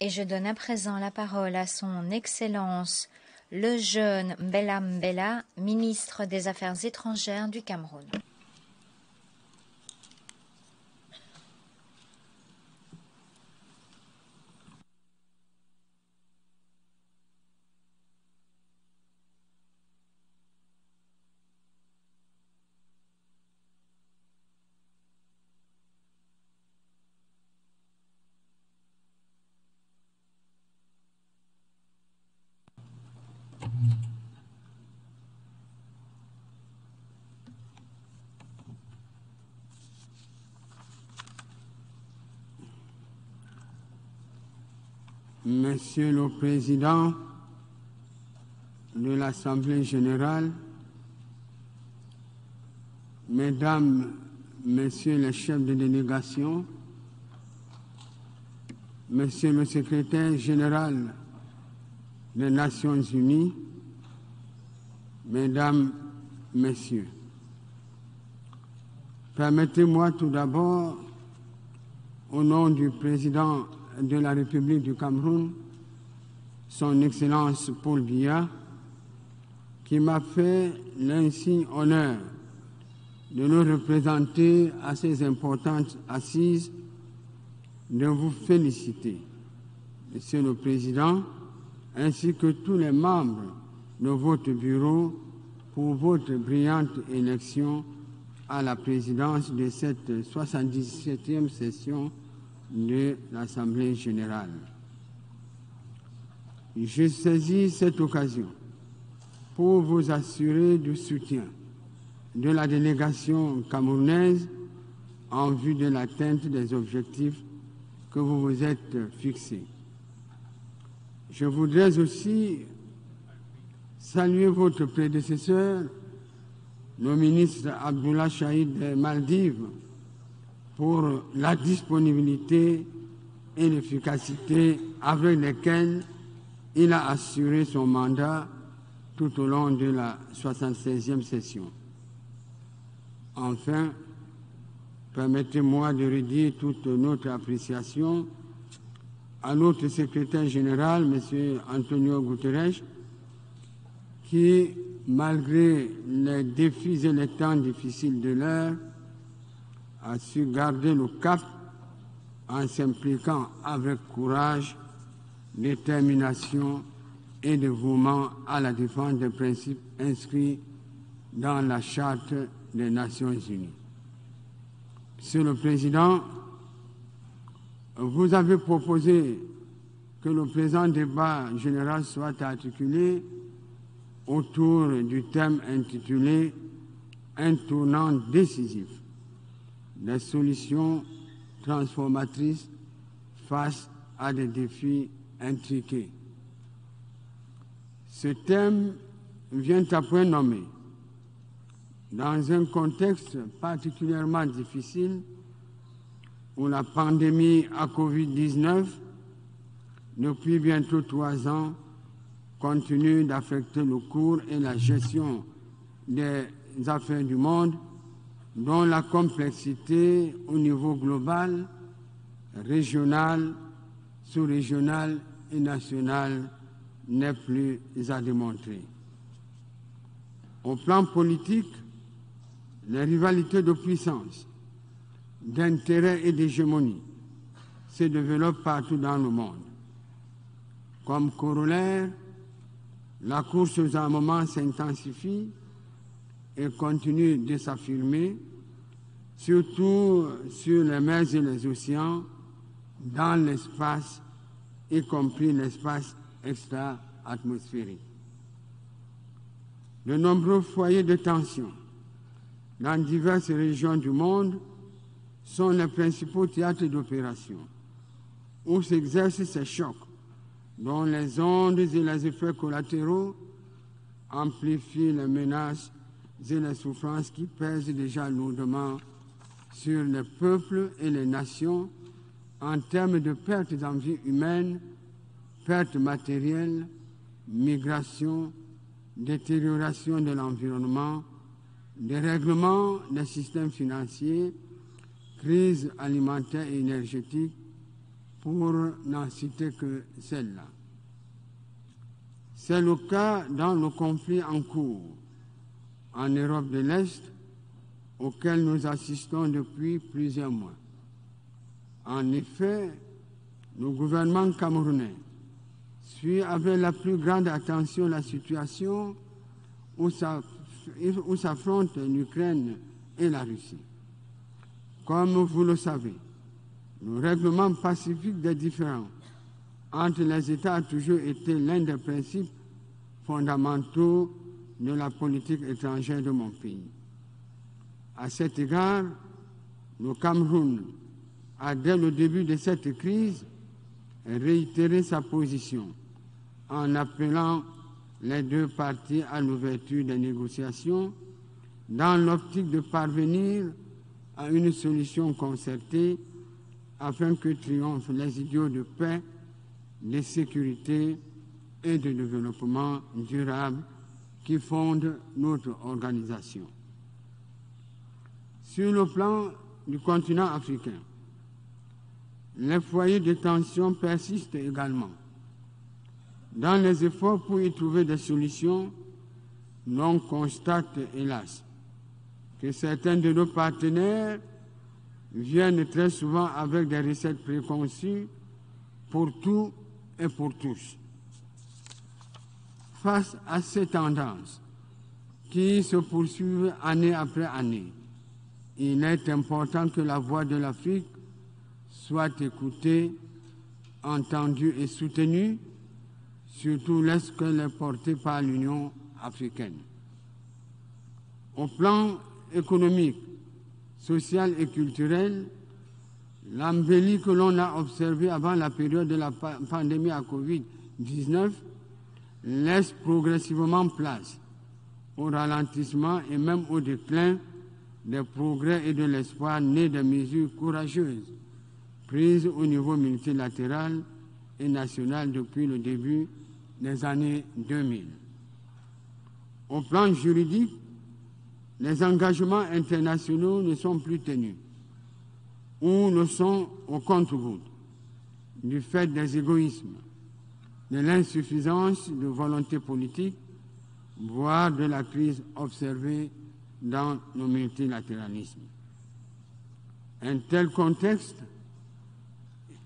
Et je donne à présent la parole à son Excellence, le jeune Mbella Mbella, ministre des Affaires étrangères du Cameroun. Monsieur le Président de l'Assemblée générale, Mesdames, Messieurs les chefs de délégation, Monsieur le Secrétaire général des Nations unies, Mesdames, Messieurs, permettez-moi tout d'abord, au nom du Président de la République du Cameroun, Son Excellence Paul Biya, qui m'a fait l'insigne honneur de nous représenter à ces importantes assises, de vous féliciter, Monsieur le Président, ainsi que tous les membres de votre bureau pour votre brillante élection à la présidence de cette 77e session de l'Assemblée générale. Je saisis cette occasion pour vous assurer du soutien de la délégation camerounaise en vue de l'atteinte des objectifs que vous vous êtes fixés. Je voudrais aussi saluer votre prédécesseur, le ministre Abdullah Shahid des Maldives, pour la disponibilité et l'efficacité avec lesquelles il a assuré son mandat tout au long de la 76e session. Enfin, permettez-moi de redire toute notre appréciation à notre secrétaire général, M. Antonio Guterres, qui, malgré les défis et les temps difficiles de l'heure, a su garder le cap en s'impliquant avec courage, détermination et dévouement à la défense des principes inscrits dans la Charte des Nations unies. Monsieur le Président, vous avez proposé que le présent débat général soit articulé autour du thème intitulé « Un tournant décisif des solutions transformatrices face à des défis intriqués ». Ce thème vient à point nommé dans un contexte particulièrement difficile où la pandémie à Covid-19, depuis bientôt 3 ans, continue d'affecter le cours et la gestion des affaires du monde, dont la complexité au niveau global, régional, sous-régional et national n'est plus à démontrer. Au plan politique, les rivalités de puissance, d'intérêt et d'hégémonie se développent partout dans le monde. Comme corollaire, la course aux armements s'intensifie et continue de s'affirmer, surtout sur les mers et les océans, dans l'espace, y compris l'espace extra-atmosphérique. De nombreux foyers de tension dans diverses régions du monde sont les principaux théâtres d'opération où s'exercent ces chocs dont les ondes et les effets collatéraux amplifient les menaces et les souffrances qui pèsent déjà lourdement sur les peuples et les nations en termes de pertes en vie humaine, pertes matérielles, migration, détérioration de l'environnement, dérèglement des systèmes financiers, crise alimentaire et énergétique, pour n'en citer que celle-là. C'est le cas dans le conflit en cours en Europe de l'Est, auquel nous assistons depuis plusieurs mois. En effet, le gouvernement camerounais suit avec la plus grande attention la situation où s'affrontent l'Ukraine et la Russie. Comme vous le savez, le règlement pacifique des différends entre les États a toujours été l'un des principes fondamentaux de la politique étrangère de mon pays. À cet égard, le Cameroun a, dès le début de cette crise, réitéré sa position en appelant les deux parties à l'ouverture des négociations dans l'optique de parvenir à une solution concertée afin que triomphent les idéaux de paix, de sécurité et de développement durable qui fondent notre organisation. Sur le plan du continent africain, les foyers de tension persistent également. Dans les efforts pour y trouver des solutions, l'on constate, hélas, que certains de nos partenaires viennent très souvent avec des recettes préconçues pour tout et pour tous. Face à ces tendances qui se poursuivent année après année, il est important que la voix de l'Afrique soit écoutée, entendue et soutenue, surtout lorsqu'elle est portée par l'Union africaine. Au plan économique, social et culturel, l'embellie que l'on a observée avant la période de la pandémie à Covid-19 laisse progressivement place au ralentissement et même au déclin des progrès et de l'espoir nés des mesures courageuses prises au niveau multilatéral et national depuis le début des années 2000. Au plan juridique, les engagements internationaux ne sont plus tenus ou ne sont au compte-gouttes du fait des égoïsmes, de l'insuffisance de volonté politique, voire de la crise observée dans le multilatéralisme. Un tel contexte,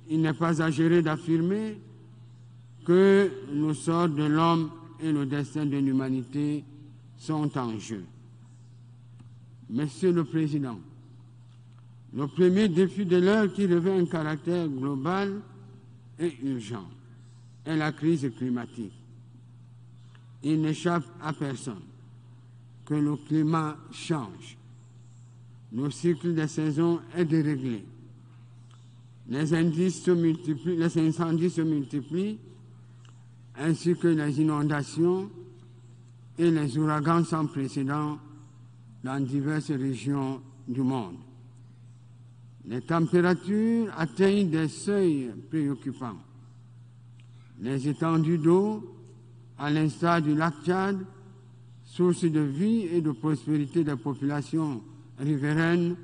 il n'est pas exagéré d'affirmer que le sort de l'homme et le destin de l'humanité sont en jeu. Monsieur le Président, le premier défi de l'heure qui revêt un caractère global et urgent est la crise climatique. Il n'échappe à personne que le climat change. Le cycle des saisons est déréglé. Les incendies se multiplient, ainsi que les inondations et les ouragans sans précédent dans diverses régions du monde. Les températures atteignent des seuils préoccupants. Les étendues d'eau, à l'instar du lac Tchad, source de vie et de prospérité des populations riveraines,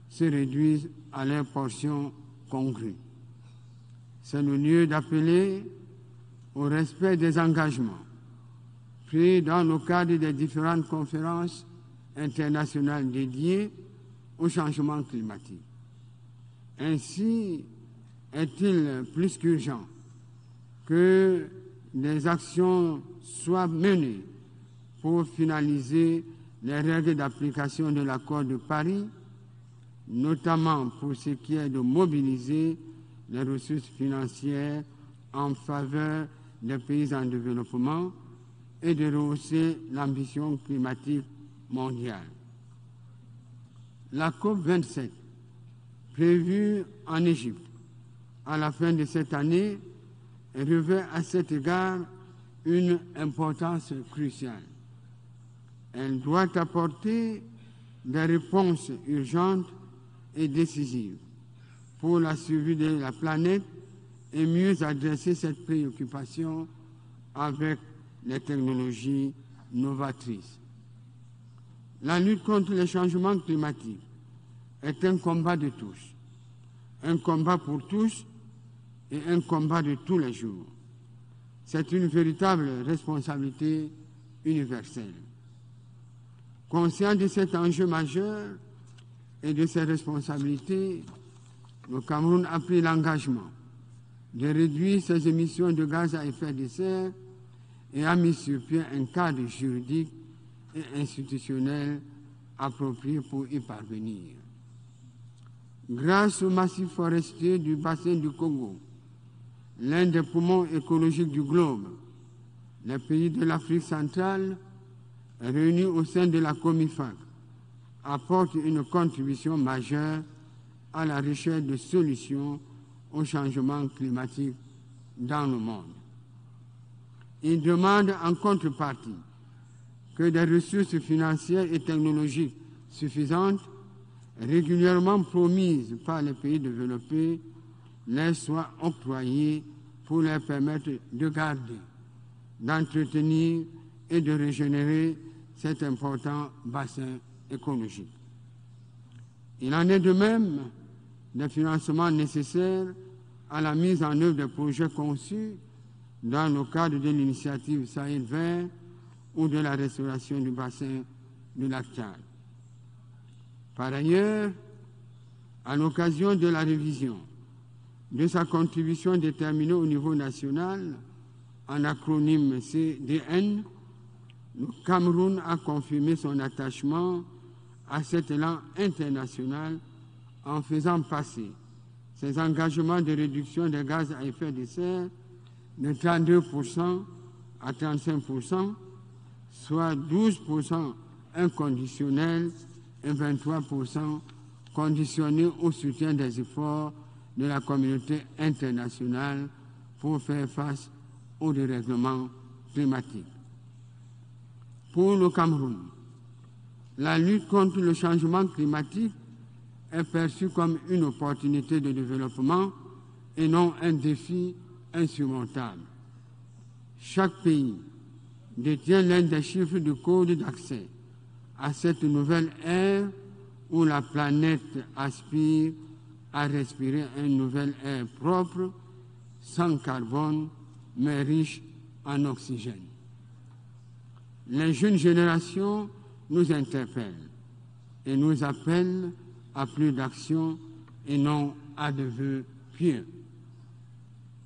se réduisent à leur portion congrue. C'est le lieu d'appeler au respect des engagements pris dans le cadre des différentes conférences internationales dédiées au changement climatique. Ainsi, est-il plus qu'urgent que des actions soient menées pour finaliser les règles d'application de l'accord de Paris, notamment pour ce qui est de mobiliser les ressources financières en faveur des pays en développement et de rehausser l'ambition climatique mondiale. La COP27, prévue en Égypte à la fin de cette année, revêt à cet égard une importance cruciale. Elle doit apporter des réponses urgentes et décisives pour la survie de la planète et mieux adresser cette préoccupation avec les technologies novatrices. La lutte contre les changements climatiques est un combat de tous, un combat pour tous et un combat de tous les jours. C'est une véritable responsabilité universelle. Conscient de cet enjeu majeur et de ses responsabilités, le Cameroun a pris l'engagement de réduire ses émissions de gaz à effet de serre et a mis sur pied un cadre juridique et institutionnel approprié pour y parvenir. Grâce au massif forestier du bassin du Congo, l'un des poumons écologiques du globe, les pays de l'Afrique centrale, réunis au sein de la COMIFAC, apportent une contribution majeure à la recherche de solutions au changement climatique dans le monde. Ils demandent en contrepartie que des ressources financières et technologiques suffisantes, régulièrement promises par les pays développés, leur soient octroyées pour leur permettre de garder, d'entretenir et de régénérer cet important bassin écologique. Il en est de même des financements nécessaires à la mise en œuvre des projets conçus dans le cadre de l'initiative Sahel vert ou de la restauration du bassin du lac Tchad. Par ailleurs, à l'occasion de la révision de sa contribution déterminée au niveau national, en acronyme CDN, le Cameroun a confirmé son attachement à cet élan international en faisant passer ses engagements de réduction des gaz à effet de serre de 32% à 35%, soit 12% inconditionnels et 23% conditionnés au soutien des efforts de la communauté internationale pour faire face au dérèglement climatique. Pour le Cameroun, la lutte contre le changement climatique est perçue comme une opportunité de développement et non un défi insurmontable. Chaque pays détient l'un des chiffres du code d'accès à cette nouvelle ère où la planète aspire à respirer un nouvel air propre, sans carbone, mais riche en oxygène. Les jeunes générations nous interpellent et nous appellent à plus d'action et non à de vœux pieux.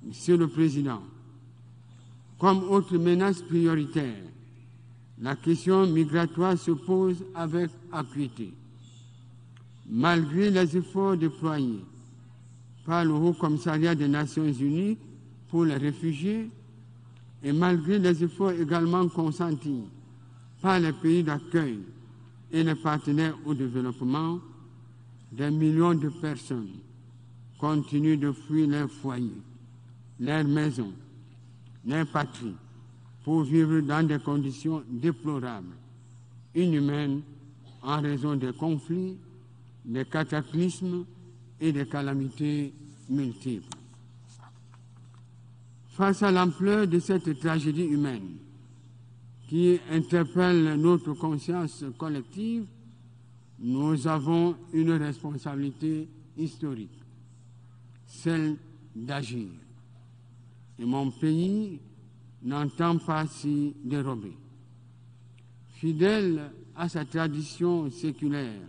Monsieur le Président, comme autre menace prioritaire, la question migratoire se pose avec acuité. Malgré les efforts déployés par le Haut-Commissariat des Nations Unies pour les réfugiés et malgré les efforts également consentis par les pays d'accueil et les partenaires au développement, des millions de personnes continuent de fuir leurs foyers, leurs maisons, leurs patries, pour vivre dans des conditions déplorables, inhumaines en raison des conflits, des cataclysmes et des calamités multiples. Face à l'ampleur de cette tragédie humaine qui interpelle notre conscience collective, nous avons une responsabilité historique, celle d'agir. Et mon pays n'entend pas s'y dérober. Fidèle à sa tradition séculaire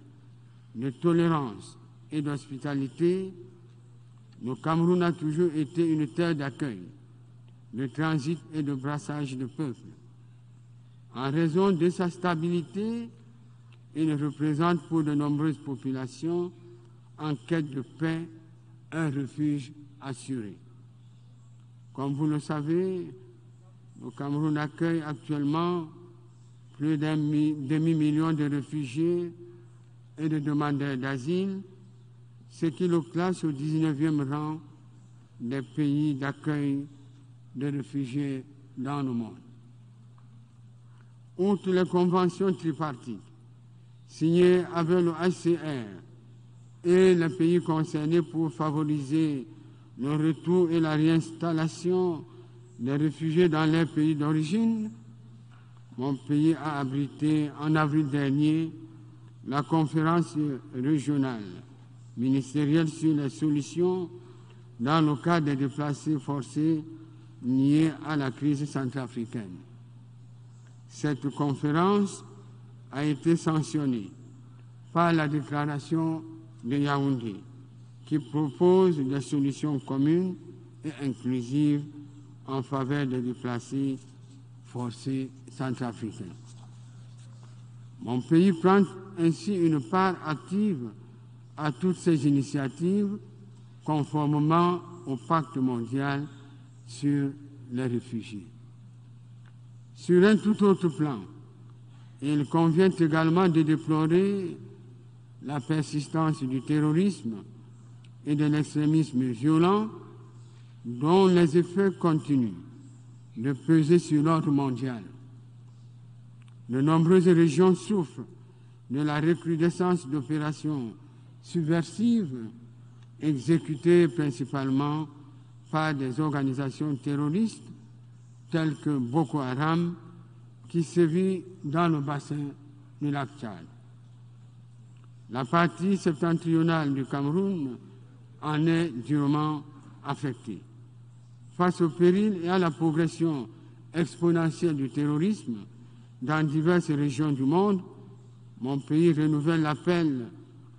de tolérance et d'hospitalité, le Cameroun a toujours été une terre d'accueil, de transit et de brassage de peuples. En raison de sa stabilité, il représente pour de nombreuses populations en quête de paix un refuge assuré. Comme vous le savez, le Cameroun accueille actuellement plus d'un demi-million de réfugiés et de demandeurs d'asile, ce qui le classe au 19e rang des pays d'accueil de réfugiés dans le monde. Outre les conventions tripartites signées avec le HCR et les pays concernés pour favoriser le retour et la réinstallation des réfugiés dans leur pays d'origine, mon pays a abrité en avril dernier la conférence régionale ministérielle sur les solutions dans le cadre des déplacés forcés liés à la crise centrafricaine. Cette conférence a été sanctionnée par la déclaration de Yaoundé, qui propose des solutions communes et inclusives en faveur des déplacés forcés centrafricains. Mon pays prend ainsi une part active à toutes ces initiatives conformément au pacte mondial sur les réfugiés. Sur un tout autre plan, il convient également de déplorer la persistance du terrorisme et de l'extrémisme violent dont les effets continuent de peser sur l'ordre mondial. De nombreuses régions souffrent de la recrudescence d'opérations subversives exécutées principalement par des organisations terroristes telles que Boko Haram, qui sévit dans le bassin du lac Tchad. La partie septentrionale du Cameroun en est durement affectée. Face au péril et à la progression exponentielle du terrorisme dans diverses régions du monde, mon pays renouvelle l'appel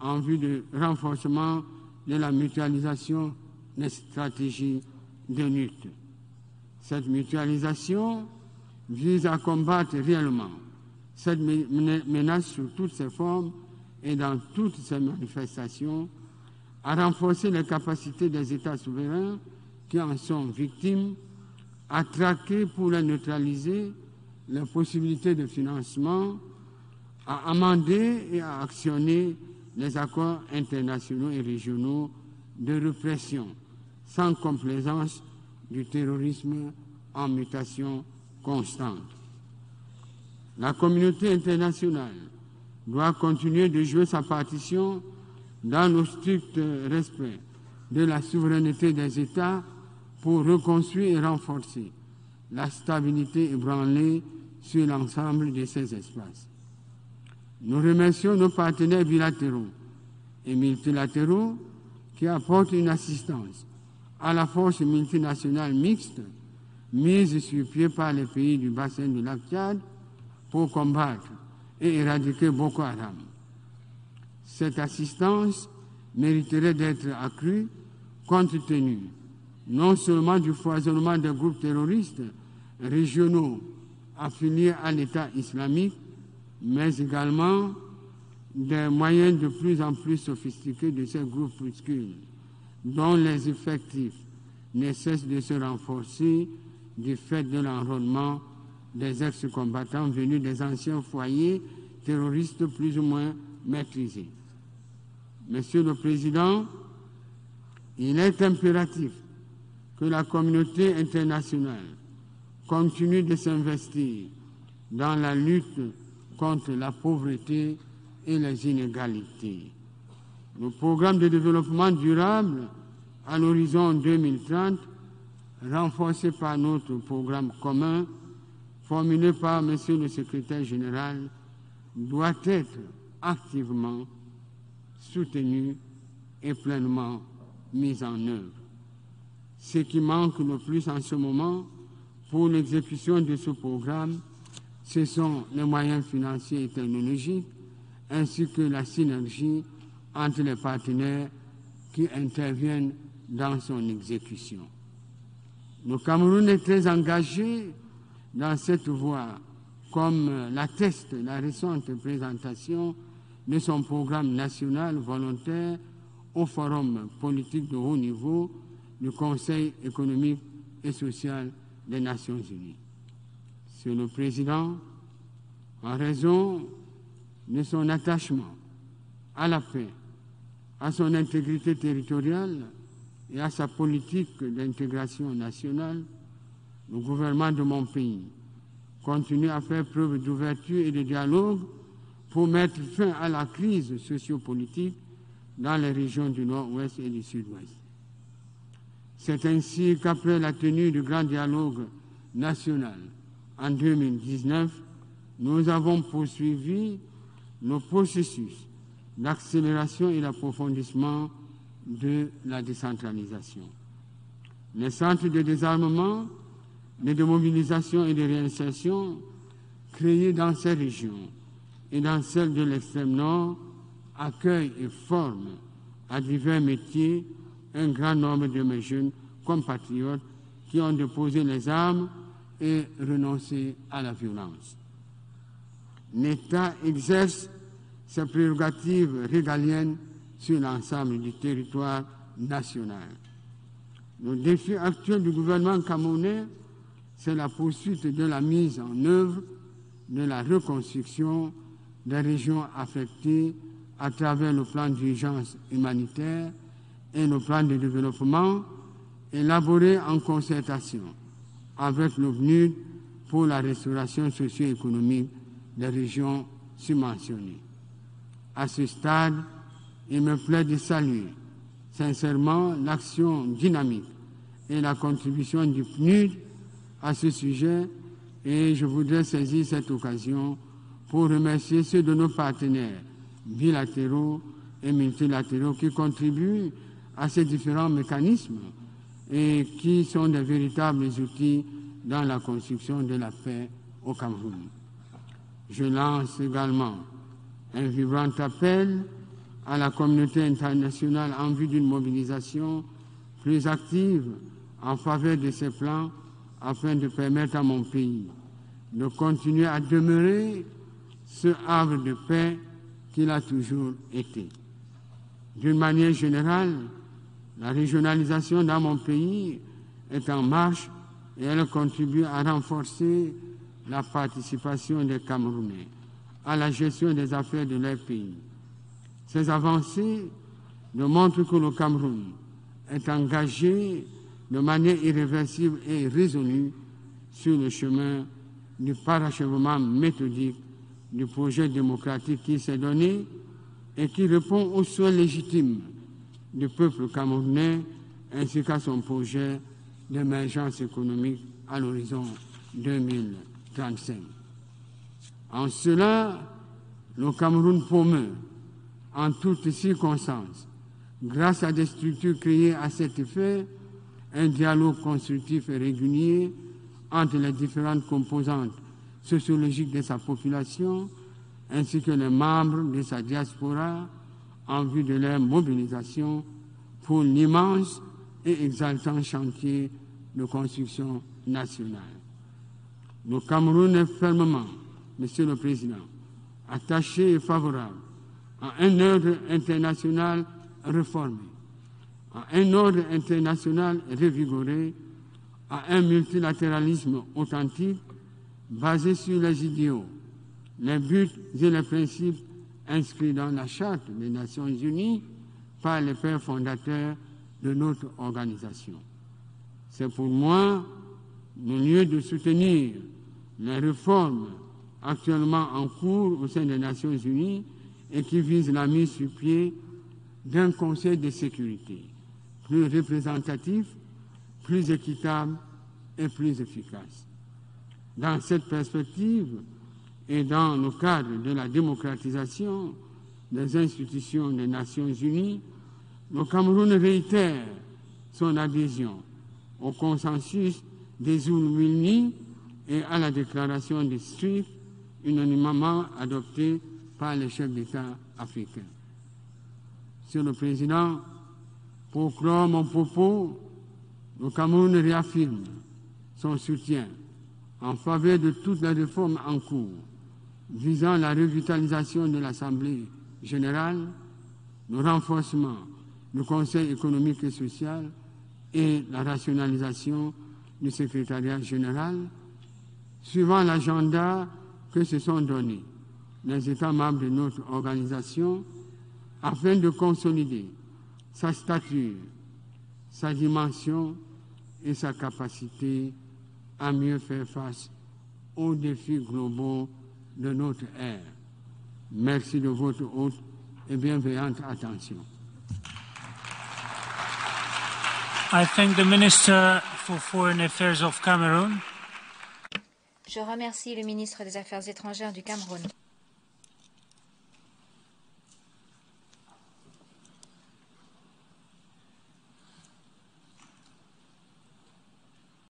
en vue de renforcement de la mutualisation des stratégies de lutte. Cette mutualisation vise à combattre réellement cette menace sous toutes ses formes et dans toutes ses manifestations, à renforcer les capacités des États souverains qui en sont victimes, à traquer pour les neutraliser les possibilités de financement, à amender et à actionner les accords internationaux et régionaux de répression sans complaisance du terrorisme en mutation constante. La communauté internationale doit continuer de jouer sa partition dans le strict respect de la souveraineté des États pour reconstruire et renforcer la stabilité ébranlée sur l'ensemble de ces espaces. Nous remercions nos partenaires bilatéraux et multilatéraux qui apportent une assistance à la force multinationale mixte mise sur pied par les pays du bassin du lac Tchad pour combattre et éradiquer Boko Haram. Cette assistance mériterait d'être accrue compte tenu non seulement du foisonnement des groupes terroristes régionaux affiliés à l'État islamique, mais également des moyens de plus en plus sophistiqués de ces groupuscules, dont les effectifs ne cessent de se renforcer du fait de l'enrôlement des ex-combattants venus des anciens foyers terroristes plus ou moins maîtrisés. Monsieur le Président, il est impératif que la communauté internationale continue de s'investir dans la lutte contre la pauvreté et les inégalités. Le programme de développement durable à l'horizon 2030, renforcé par notre programme commun, formulé par M. le secrétaire général, doit être activement soutenu et pleinement mis en œuvre. Ce qui manque le plus en ce moment pour l'exécution de ce programme, ce sont les moyens financiers et technologiques, ainsi que la synergie entre les partenaires qui interviennent dans son exécution. Le Cameroun est très engagé dans cette voie, comme l'atteste la récente présentation de son programme national volontaire au Forum politique de haut niveau du Conseil économique et social des Nations unies. Monsieur le Président, en raison de son attachement à la paix, à son intégrité territoriale et à sa politique d'intégration nationale, le gouvernement de mon pays continue à faire preuve d'ouverture et de dialogue pour mettre fin à la crise sociopolitique dans les régions du Nord-Ouest et du Sud-Ouest. C'est ainsi qu'après la tenue du grand dialogue national en 2019, nous avons poursuivi le processus d'accélération et d'approfondissement de la décentralisation. Les centres de désarmement, de démobilisation et de réinsertion créés dans ces régions et dans celles de l'extrême nord accueillent et forment à divers métiers un grand nombre de mes jeunes compatriotes qui ont déposé les armes et renoncé à la violence. L'État exerce ses prérogatives régaliennes sur l'ensemble du territoire national. Le défi actuel du gouvernement camerounais, c'est la poursuite de la mise en œuvre de la reconstruction des régions affectées à travers le plan d'urgence humanitaire et le plan de développement élaboré en concertation avec l'ONU pour la restauration socio-économique des régions subventionnées. À ce stade, il me plaît de saluer sincèrement l'action dynamique et la contribution du PNUD à ce sujet, et je voudrais saisir cette occasion pour remercier ceux de nos partenaires bilatéraux et multilatéraux qui contribuent à ces différents mécanismes et qui sont de véritables outils dans la construction de la paix au Cameroun. Je lance également un vibrant appel à la communauté internationale en vue d'une mobilisation plus active en faveur de ces plans afin de permettre à mon pays de continuer à demeurer ce havre de paix qu'il a toujours été. D'une manière générale, la régionalisation dans mon pays est en marche et elle contribue à renforcer la participation des Camerounais à la gestion des affaires de leur pays. Ces avancées montrent que le Cameroun est engagé de manière irréversible et résolue sur le chemin du parachèvement méthodique du projet démocratique qui s'est donné et qui répond aux souhaits légitimes du peuple camerounais ainsi qu'à son projet d'émergence économique à l'horizon 2035. En cela, le Cameroun promeut, en toutes circonstances, grâce à des structures créées à cet effet, un dialogue constructif et régulier entre les différentes composantes sociologiques de sa population, ainsi que les membres de sa diaspora, en vue de leur mobilisation pour l'immense et exaltant chantier de construction nationale. Le Cameroun est fermement, Monsieur le Président, attaché et favorable à un ordre international réformé, à un ordre international revigoré, à un multilatéralisme authentique basé sur les idéaux, les buts et les principes inscrits dans la Charte des Nations Unies par les pères fondateurs de notre organisation. C'est pour moi le lieu de soutenir les réformes actuellement en cours au sein des Nations Unies et qui visent la mise sur pied d'un Conseil de sécurité plus représentatif, plus équitable et plus efficace. Dans cette perspective et dans le cadre de la démocratisation des institutions des Nations Unies, le Cameroun réitère son adhésion au consensus des Oulmini et à la déclaration de Strict, unanimement adoptée par les chefs d'État africains. Monsieur le Président, pour clore mon propos, le Cameroun réaffirme son soutien en faveur de toutes les réformes en cours visant la revitalisation de l'Assemblée générale, le renforcement du Conseil économique et social et la rationalisation du secrétariat général, suivant l'agenda que se sont donnés les États membres de notre organisation afin de consolider sa stature, sa dimension et sa capacité à mieux faire face aux défis globaux de notre ère. Merci de votre haute et bienveillante attention. I thank the Minister for Foreign Affairs of Cameroon. Je remercie le ministre des Affaires étrangères du Cameroun.